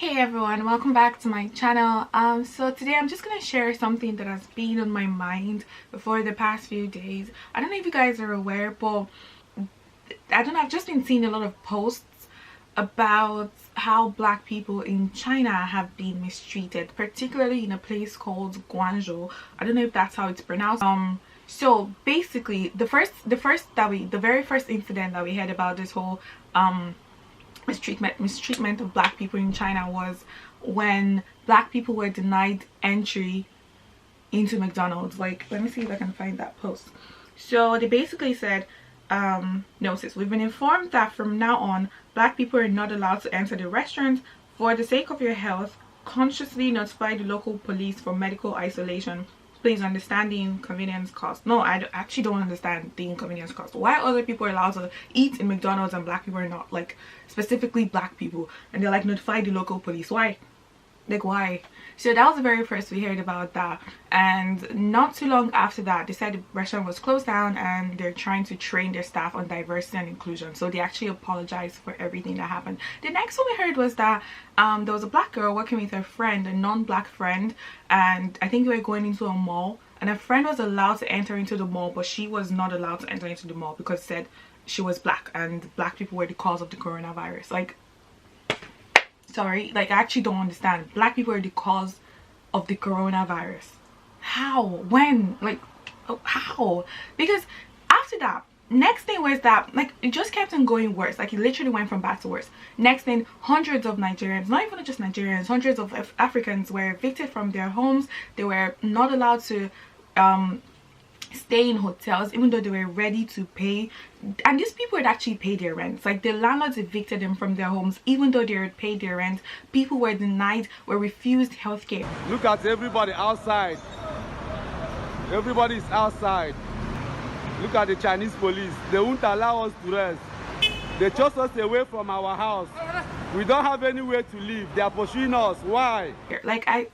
Hey everyone, welcome back to my channel. So today I'm just gonna share something that has been on my mind for the past few days. I don't know if you guys are aware, but I don't know, I've just been seeing a lot of posts about how black people in China have been mistreated, particularly in a place called Guangzhou. I don't know if that's how it's pronounced. So basically the very first incident that we heard about this whole mistreatment of black people in China was when black people were denied entry into McDonald's. Like, let me see if I can find that post. So they basically said, no sis, we've been informed that from now on black people are not allowed to enter the restaurant. For the sake of your health, consciously notify the local police for medical isolation. Please understand the inconvenience cost. No, I actually don't understand the inconvenience cost. Why other people are allowed to eat in McDonald's and black people are not? Like, specifically black people, and they're like, notify the local police. Why? Like, why? So that was the very first we heard about that, and not too long after that they said the restaurant was closed down and they're trying to train their staff on diversity and inclusion. So they actually apologized for everything that happened. The next one we heard was that there was a black girl working with her friend, a non-black friend, and I think they were going into a mall, and her friend was allowed to enter into the mall, but she was not allowed to enter into the mall because it said she was black and black people were the cause of the coronavirus. Like, sorry, like, I actually don't understand. Black people are the cause of the coronavirus. How? When? Like, how? Because after that, next thing was that, like, it just kept on going worse. Like, it literally went from bad to worse. Next thing, hundreds of Nigerians, not even just Nigerians, hundreds of Africans were evicted from their homes. They were not allowed to stay in hotels even though they were ready to pay, and these people had actually paid their rent. Like, the landlords evicted them from their homes even though they had paid their rent. People were denied, were refused healthcare. Look at everybody outside. Everybody is outside. Look at the Chinese police. They won't allow us to rest. They chased us away from our house. We don't have anywhere to live. They are pursuing us. Why? Like, I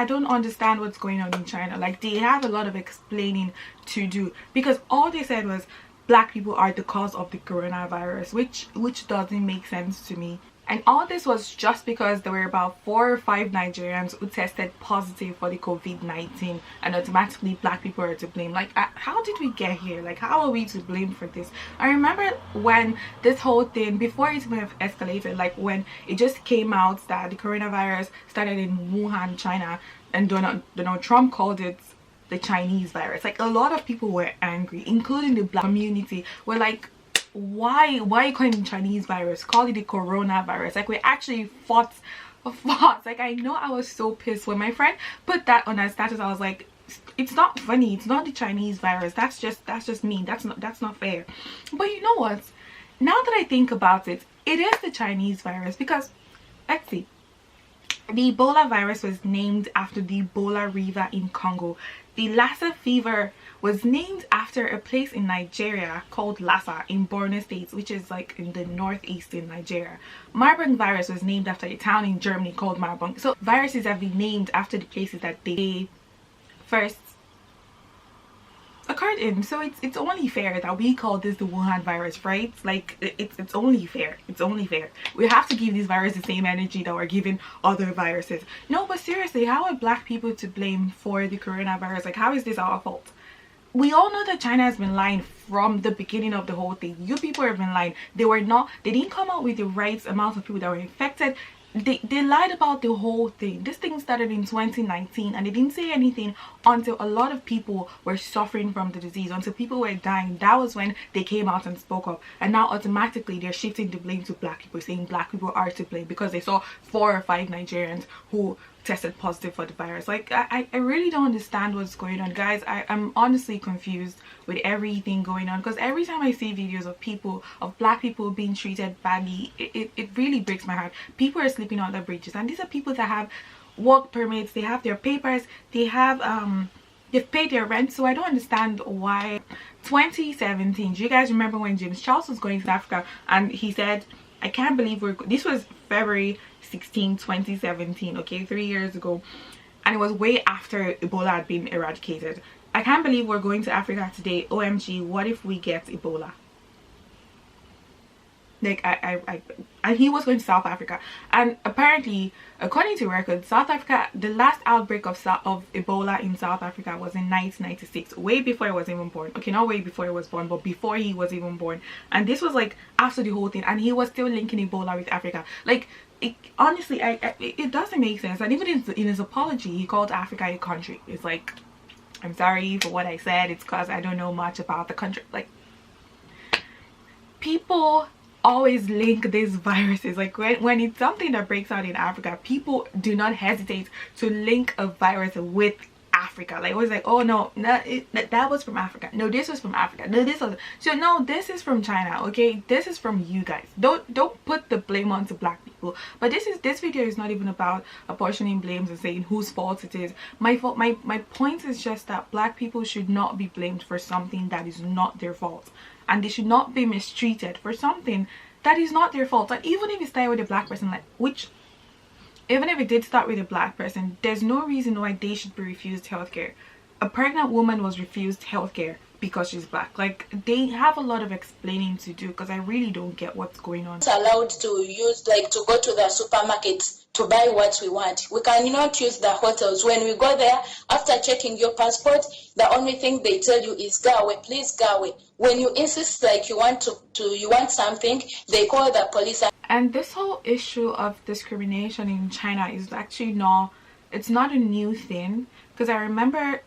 don't understand what's going on in China. Like, they have a lot of explaining to do, because all they said was black people are the cause of the coronavirus, which doesn't make sense to me. And all this was just because there were about 4 or 5 Nigerians who tested positive for the COVID-19, and automatically black people are to blame. Like, how did we get here? Like, how are we to blame for this? I remember when this whole thing, before it even escalated, like when it just came out that the coronavirus started in Wuhan, China, and Donald Trump called it the Chinese virus. Like, a lot of people were angry, including the black community. Were like, why are you calling it Chinese virus? Call it the coronavirus. Like, we actually fought. Like, I know I was so pissed when my friend put that on her status. I was like, it's not funny. It's not the Chinese virus. That's just mean. That's not fair. But you know what, now that I think about it, it is the Chinese virus, because let's see, the Ebola virus was named after the Ebola River in Congo. The Lassa fever was named after a place in Nigeria called Lassa in Borno State, which is like in the northeast in Nigeria. Marburg virus was named after a town in Germany called Marburg. So viruses have been named after the places that they first occurred in. So it's only fair that we call this the Wuhan virus, right? Like, it's only fair. It's only fair. We have to give these viruses the same energy that we're giving other viruses. No, but seriously, how are black people to blame for the coronavirus? Like, how is this our fault? We all know that China has been lying from the beginning of the whole thing. You people have been lying. They didn't come out with the right amount of people that were infected. They lied about the whole thing. This thing started in 2019 and they didn't say anything until a lot of people were suffering from the disease, until people were dying. That was when they came out and spoke up. And now automatically they're shifting the blame to black people, saying black people are to blame because they saw 4 or 5 Nigerians who tested positive for the virus. Like, I really don't understand what's going on, guys. I'm honestly confused with everything going on, because every time I see videos of black people being treated badly, it really breaks my heart. People are sleeping on the bridges, and these are people that have work permits, they have their papers, they have they've paid their rent. So I don't understand why. 2017, do you guys remember when James Charles was going to Africa and he said, I can't believe this was February 16, 2017, okay, 3 years ago, and it was way after Ebola had been eradicated. I can't believe we're going to Africa today. OMG, what if we get Ebola? Like and he was going to South Africa, and apparently, according to records, South Africa, the last outbreak of Ebola in South Africa was in 1996, way before he was even born. Okay, not way before he was born, but before he was even born. And this was like after the whole thing, and he was still linking Ebola with Africa. Like, honestly, it doesn't make sense. And even in his apology, he called Africa a country. It's like, I'm sorry for what I said. It's because I don't know much about the country. Like, people always link these viruses. Like, when it's something that breaks out in Africa, people do not hesitate to link a virus with Africa. Like, always like, oh no, that was from Africa, no, this was from Africa, no, this was, so no, this is from China, okay, this is from you guys. Don't put the blame onto black people. But this video is not even about apportioning blames and saying whose fault it is. My point is just that black people should not be blamed for something that is not their fault, and they should not be mistreated for something that is not their fault. Like, even if it started with a black person, like, even if it did start with a black person, there's no reason why they should be refused healthcare. A pregnant woman was refused healthcare because she's black. Like, they have a lot of explaining to do, because I really don't get what's going on. It's allowed to use, like, to go to the supermarkets to buy what we want. We cannot use the hotels. When we go there, after checking your passport, the only thing they tell you is go away, please go away. When you insist, like, you want something, they call the police. And this whole issue of discrimination in China is actually it's not a new thing, because I remember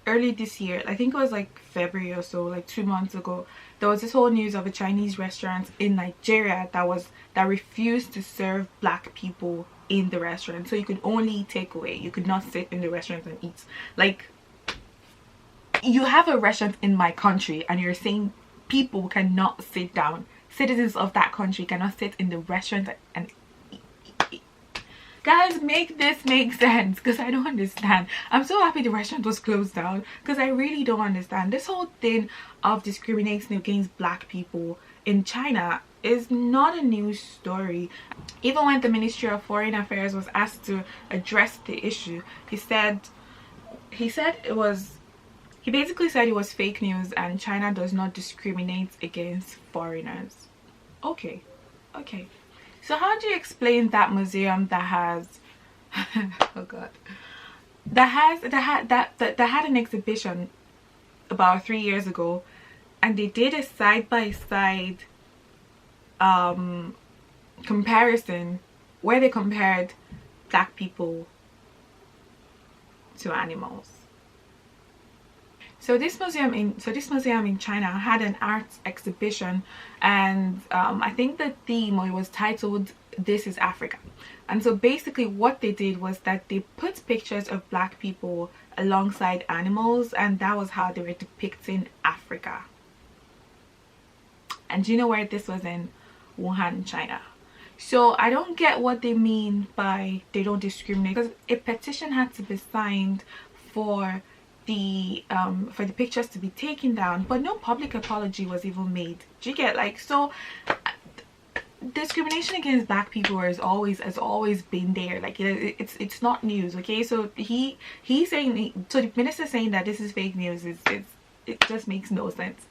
early this year, I think it was like February or so, like 2 months ago, there was this whole news of a Chinese restaurant in Nigeria that refused to serve black people in the restaurant. So you could only take away, you could not sit in the restaurant and eat. Like, you have a restaurant in my country and you're saying people cannot sit down, citizens of that country cannot sit in the restaurant and eat. Guys, make this make sense, because I don't understand. I'm so happy the restaurant was closed down, because I really don't understand. This whole thing of discriminating against black people in China is not a new story. Even when the Ministry of Foreign Affairs was asked to address the issue, he basically said it was fake news and China does not discriminate against foreigners. Okay. So how do you explain that museum that has oh god, that had an exhibition about 3 years ago, and they did a side-by-side comparison where they compared black people to animals? So this museum in China had an art exhibition, and I think the theme, or it was titled "This is Africa." And so basically what they did was that they put pictures of black people alongside animals, and that was how they were depicting Africa. And do you know where this was? In Wuhan, China. So I don't get what they mean by they don't discriminate, because a petition had to be signed for the pictures to be taken down, but no public apology was even made. Do you get? Like, so discrimination against black people has always been there. Like, it's not news, okay? So he's saying, so the minister saying that this is fake news, it just makes no sense.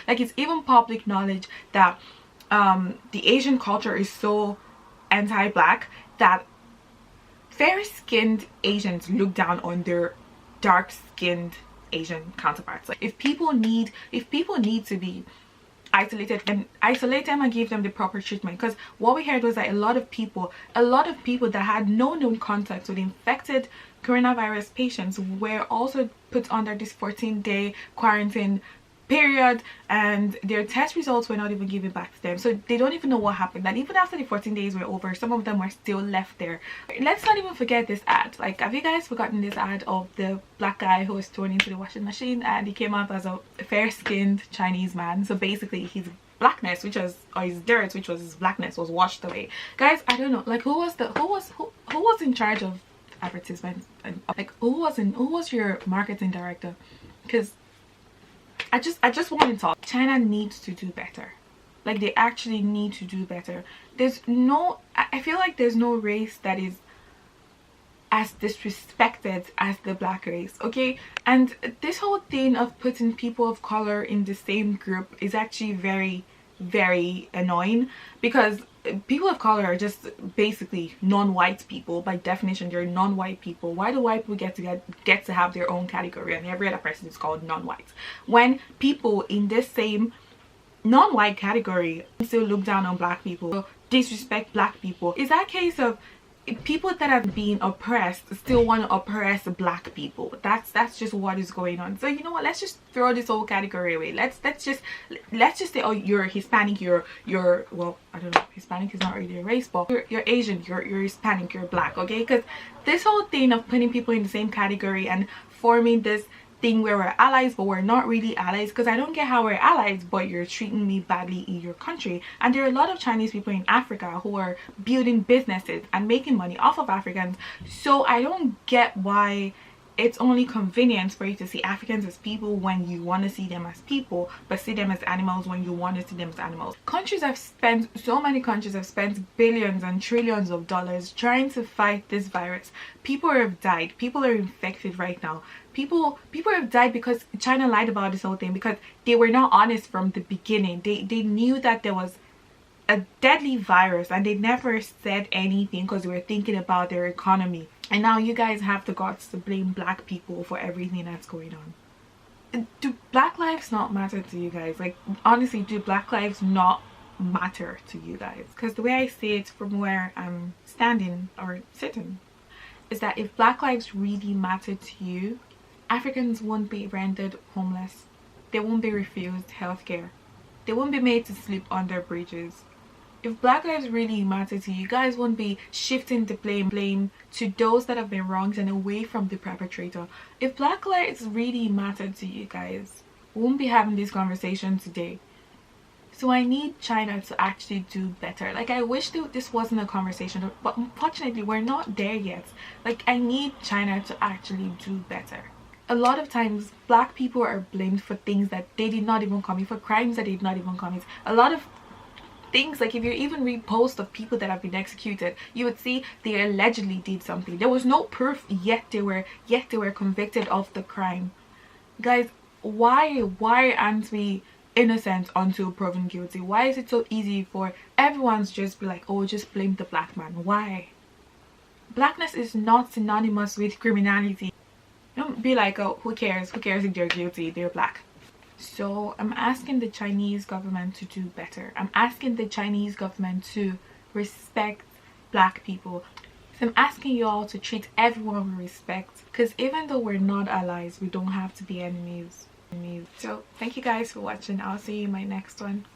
Like, it's even public knowledge that the Asian culture is so anti-black that fair-skinned Asians look down on their dark-skinned Asian counterparts. Like, if people need to be isolated, and isolate them and give them the proper treatment. Because what we heard was that a lot of people that had no known contact with infected coronavirus patients were also put under this 14-day quarantine period, and their test results were not even given back to them, so they don't even know what happened. And even after the 14 days were over, some of them were still left there. Let's not even forget this ad. Like, have you guys forgotten this ad of the black guy who was thrown into the washing machine, and he came out as a fair-skinned Chinese man? So basically his blackness, or his dirt, which was his blackness, was washed away. Guys, I don't know, like, who was in charge of advertisements, and like, who was your marketing director? Because I just want to talk. China needs to do better. Like, they actually need to do better. I feel like there's no race that is as disrespected as the black race, okay? And this whole thing of putting people of color in the same group is actually very, very annoying, because people of color are just basically non-white people. By definition, they're non-white people. Why do white people get to have their own category and every other person is called non-white, when people in this same non-white category still look down on black people, disrespect black people? Is that a case of people that have been oppressed still want to oppress black people? That's just what is going on. So you know what, let's just throw this whole category away. Let's just say, oh, you're Hispanic, you're well, I don't know, Hispanic is not really a race, but you're Asian, you're Hispanic, you're black, okay? Because this whole thing of putting people in the same category and forming this thing where we're allies but we're not really allies, because I don't get how we're allies but you're treating me badly in your country. And there are a lot of Chinese people in Africa who are building businesses and making money off of Africans. So I don't get why it's only convenient for you to see Africans as people when you want to see them as people, but see them as animals when you want to see them as animals. So many countries have spent billions and trillions of dollars trying to fight this virus. People have died, people are infected right now. People have died because China lied about this whole thing, because they were not honest from the beginning. They knew that there was a deadly virus and they never said anything because they were thinking about their economy. And now you guys have the guts to blame black people for everything that's going on. Do black lives not matter to you guys? Like, honestly, do black lives not matter to you guys? Because the way I see it from where I'm standing or sitting is that if black lives really mattered to you, Africans won't be rendered homeless. They won't be refused healthcare. They won't be made to sleep under bridges. If black lives really matter to you, you guys won't be shifting the blame to those that have been wronged and away from the perpetrator. If black lives really matter to you guys, we won't be having this conversation today. So I need China to actually do better. Like, I wish that this wasn't a conversation, but unfortunately we're not there yet. Like, I need China to actually do better. A lot of times black people are blamed for things that they did not even commit, for crimes that they did not even commit. A lot of things, like if you even read posts of people that have been executed, you would see they allegedly did something. There was no proof, yet they were convicted of the crime. Guys, why aren't we innocent until proven guilty? Why is it so easy for everyone's just be like, oh, just blame the black man? Why? Blackness is not synonymous with criminality. Don't be like, oh, who cares if they're guilty, they're black. So I'm asking the Chinese government to do better. I'm asking the Chinese government to respect black people. So I'm asking you all to treat everyone with respect, because even though we're not allies, we don't have to be enemies. So thank you guys for watching. I'll see you in my next one.